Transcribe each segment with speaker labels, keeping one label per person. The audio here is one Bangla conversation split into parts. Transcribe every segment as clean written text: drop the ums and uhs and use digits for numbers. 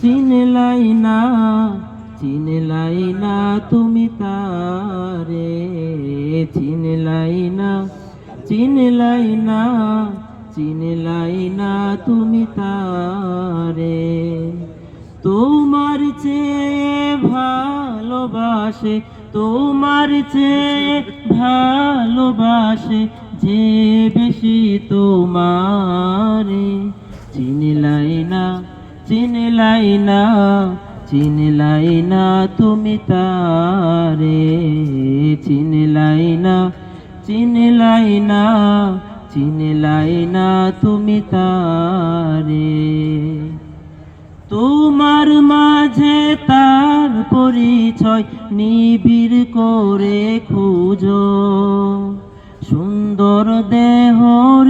Speaker 1: চিনলাই না, চিনলাই না তুমি তারে, চিনলাই না, চিনলাই না, চিনলাই না তুমি তারে। তোমার চেয়ে ভালোবাসে, তোমার চেয়ে ভালোবাসে যে বেশি তোমারে, চিনলাই না, চিনলাই না, চিনলাই না তুমি তারে, চিনলাই না, চিনলাই না, চিনলাই না তুমি তারে। তোমার মাঝে তার পরিচয় নিবিড় করে খুঁজো, সুন্দর দেহ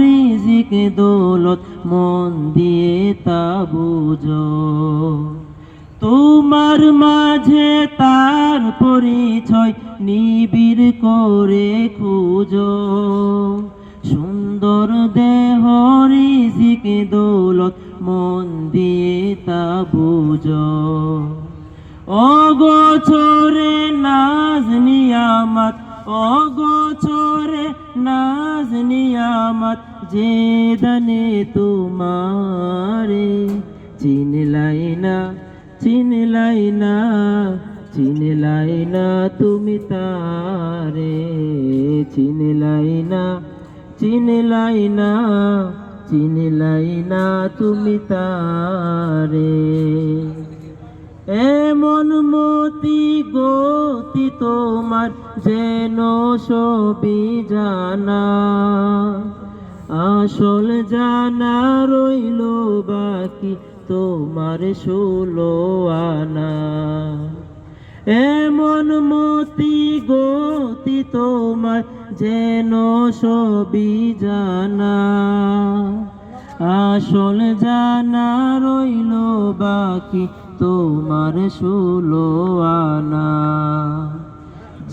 Speaker 1: রিজিক দৌলত মন দিয়ে তা বুঝো। তোমার মাঝে তার পরিচয় নিবিড় করে খুঁজো, সুন্দর দেহ রিজিক দৌলত মন দিয়ে তা বুঝো। অগোচরে নাজ নিয়ামত, অগোচরে নাজ নিয়ামত যে দানে তোমারে, চিনলাই না, চিনলাই না, চিনলাই না তুমি তারে, চিনলাই না, চিনলাই না, চিনলাই না তুমি তারে। এমন মতি গতি তোমার যেন সবই জানা, আসল জানা রইল বাকি তোমার 16 আনা। এমন মতি গতি তোমার যেন সবই জানা, আসল জানা রইল বাকি তোমার 16 আনা।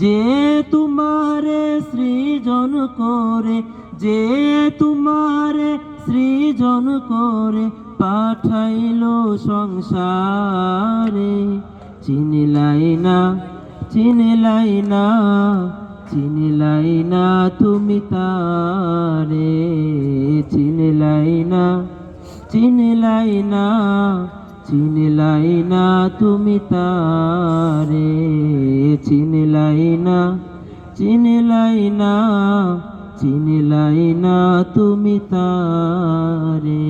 Speaker 1: যে তোমারে সৃজন করে, যে তোমারে সৃজন করে পাঠাইলো সংসারে, চিনলাই না, চিনলাই না, চিনলাই না তুমি তারে, চিনলাই না, চিনলাই না, চিনলাই না তুমি তারে, চিনলাই না, চিনলাই না, চিনলাই না তুমি তারে।